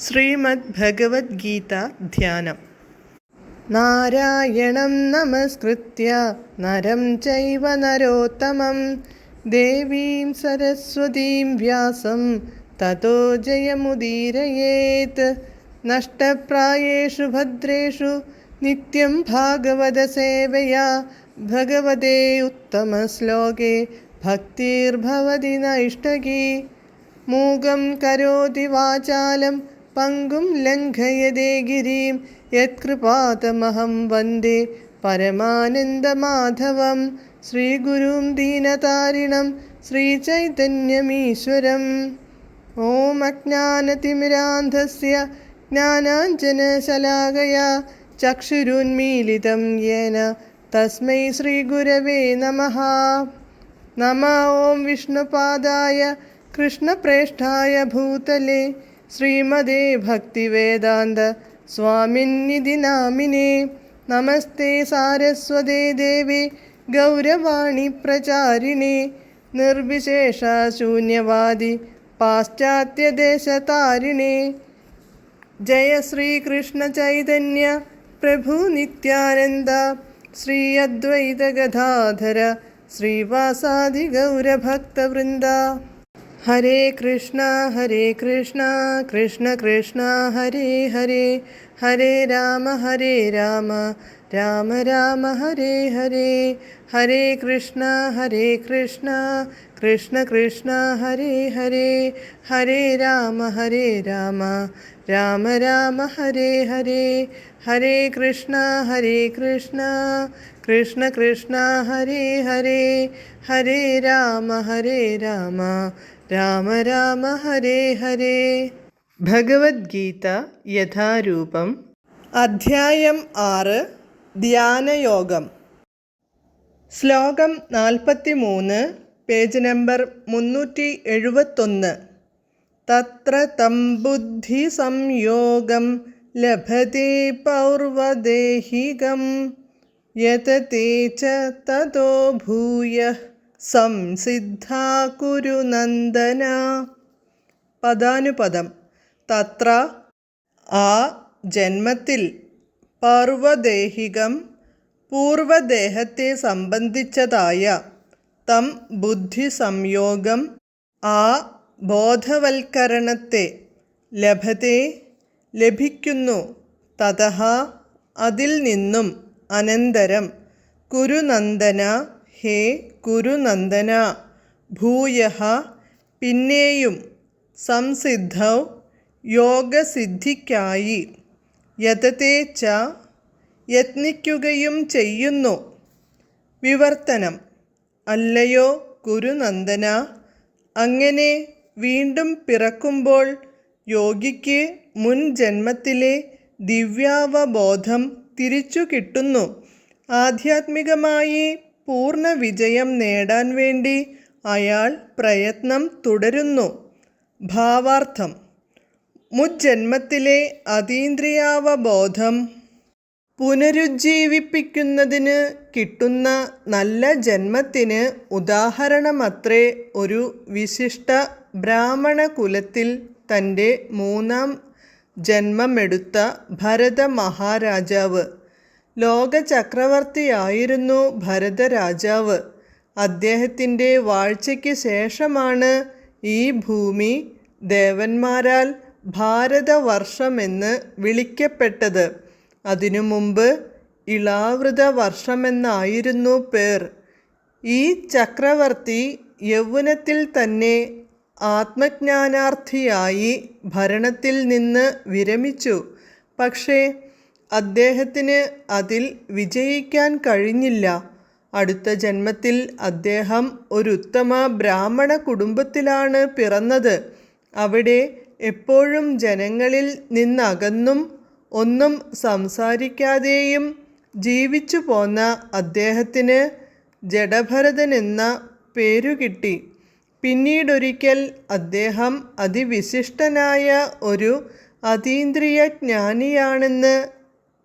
ശ്രീമദ് ഭഗവത്ഗീത ധ്യാനം. നാരായണം നമസ്കൃത്യ നരം ചൈവ നരോത്തമം ദേവീം സരസ്വതീം വ്യാസം തതോ ജയമുദീരയേത്. നഷ്ടപ്രായേഷു ഭദ്രേഷു നിത്യം ഭാഗവത സേവയാ ഭഗവതേ ഉത്തമശ്ലോകേ ഭക്തിർഭവതി നൈഷ്ടകീ. മൂകം കരോതി വാചാലം പങ്കും ലംഘയതേ ഗിരിം യത്കൃപാതമഹം വന്ദേ പരമാനന്ദമാധവം. ശ്രീഗുരും ദീനതാരിണം ശ്രീചൈതന്യമീശ്വരം. ഓം അജ്ഞാനതിമിരാന്ധസ്യ ജ്ഞാനാഞ്ജനശലാകയാ ചക്ഷുരുന്മീലിതം യേന തസ്മൈ ശ്രീഗുരവേ നമഃ. നമഃ ഓം വിഷ്ണുപാദായ കൃഷ്ണപ്രേഷ്ഠായ ഭൂതലേ ശ്രീമദേ ഭക്തിവേദാന്ത സ്വാമിന്നിധി നാമിനേ. നമസ്തേ സാരസ്വതേ ദേവേ ഗൗരവാണി പ്രചാരിണേ നിർവിശേഷ ശൂന്യവാദി പാശ്ചാത്യദേശതാരിണേ. ജയ ശ്രീകൃഷ്ണ ചൈതന്യ പ്രഭു നിത്യാനന്ദ ശ്രീ അദ്വൈത ഗദാധര ശ്രീവാസാദി ഗൗരഭക്തവൃന്ദ. ഹരേ കൃഷ്ണ കൃഷ്ണ കൃഷ്ണ ഹരേ ഹരേ, ഹരേ രാമ രാമ രാമ ഹരേ ഹരേ. ഹരേ കൃഷ്ണ കൃഷ്ണ കൃഷ്ണ ഹരേ ഹരേ, ഹരേ രാമ രാമ രാമ ഹരേ ഹരേ. ഹരേ കൃഷ്ണ കൃഷ്ണ ഹരേ ഹരേ, ഹരേ രാമ രാമ ഹരേ ഹരേ. ഭഗവത്ഗീത യഥാരൂപം. അധ്യായം 6. ധ്യാനയോഗം. ശ്ലോകം 43, പേജ് നമ്പർ 371. തത്ര തം ബുദ്ധി സംയോഗം ലഭതേ പൗർവദേഹികം യതതേ ച തതോ ഭൂയഃ സംസിദ്ധാ കുരു നന്ദന. പദാനുപദം. തത്ര ആ ജന്മത്തിൽ, പൗർവദേഹികം പൂർവദേഹത്തെ സംബന്ധിച്ചതായ, തം ബുദ്ധി സംയോഗം ആ ബോധവൽക്കരണത്തെ, ലഭതേ ലഭിക്കുന്നു, തതഃ അതിൽ നിന്നും, അനന്തരം, കുരുനന്ദന ഹേ കുരുനന്ദന, ഭൂയഃ പിന്നെയും, സംസിദ്ധൗ യോഗസിദ്ധിക്കായി, യതതേ ച യത്നിക്കുകയും ചെയ്യുന്നു. വിവർത്തനം. അല്ലയോ കുരുനന്ദന, അങ്ങനെ വീണ്ടും പിറക്കുമ്പോൾ യോഗിക്ക് മുൻ ജന്മത്തിലെ ദിവ്യാവബോധം തിരിച്ചു കിട്ടുന്നു. ആധ്യാത്മികമായി പൂർണ്ണ വിജയം നേടാൻ വേണ്ടി അയാൾ പ്രയത്നം തുടരുന്നു. ഭാവാർത്ഥം. മുജ്ജന്മത്തിലെ അതീന്ദ്രിയാവബോധം പുനരുജ്ജീവിപ്പിക്കുന്നതിന് കിട്ടുന്ന നല്ല ജന്മത്തിന് ഉദാഹരണമത്രേ ഒരു വിശിഷ്ട ബ്രാഹ്മണ കുലത്തിൽ തൻ്റെ 3ാം ജന്മമെടുത്ത ഭരത മഹാരാജാവ്. ലോകചക്രവർത്തിയായിരുന്നു ഭരതരാജാവ്. അദ്ദേഹത്തിൻ്റെ വാഴ്ചയ്ക്ക് ശേഷമാണ് ഈ ഭൂമി ദേവന്മാരാൽ ഭാരതവർഷമെന്ന് വിളിക്കപ്പെട്ടത്. അതിനു മുമ്പ് ഇളാവൃത വർഷമെന്നായിരുന്നു പേർ. ഈ ചക്രവർത്തി യൗവനത്തിൽ തന്നെ ആത്മജ്ഞാനാർത്ഥിയായി ഭരണത്തിൽ നിന്ന് വിരമിച്ചു. പക്ഷേ അദ്ദേഹത്തിന് അതിൽ വിജയിക്കാൻ കഴിഞ്ഞില്ല. അടുത്ത ജന്മത്തിൽ അദ്ദേഹം ഒരു ഉത്തമ ബ്രാഹ്മണ കുടുംബത്തിലാണ് പിറന്നത്. അവിടെ എപ്പോഴും ജനങ്ങളിൽ നിന്നകന്നും ഒന്നും സംസാരിക്കാതെയും ജീവിച്ചു പോന്ന അദ്ദേഹത്തിന് ജഡഭരതനെന്ന പേരുകിട്ടി. പിന്നീടൊരിക്കൽ അദ്ദേഹം അതിവിശിഷ്ടനായ ഒരു അതീന്ദ്രിയ ജ്ഞാനിയാണെന്ന്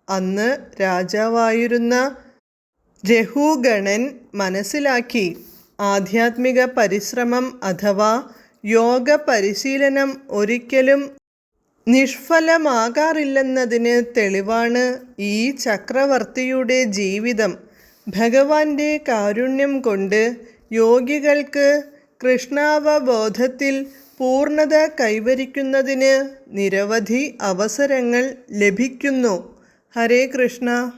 അന്ന് രാജാവായിരുന്ന രഘുഗണൻ മനസ്സിലാക്കി. ആധ്യാത്മിക പരിശ്രമം അഥവാ യോഗ പരിശീലനം ഒരിക്കലും നിഷ്ഫലമാകാറില്ലെന്നതിന് തെളിവാണ് ഈ ചക്രവർത്തിയുടെ ജീവിതം. ഭഗവാന്റെ കാരുണ്യം കൊണ്ട് യോഗികൾക്ക് കൃഷ്ണാവബോധത്തിൽ പൂർണ്ണത കൈവരിക്കുന്നതിന് നിരവധി അവസരങ്ങൾ ലഭിക്കുന്നു. ഹരേ കൃഷ്ണ.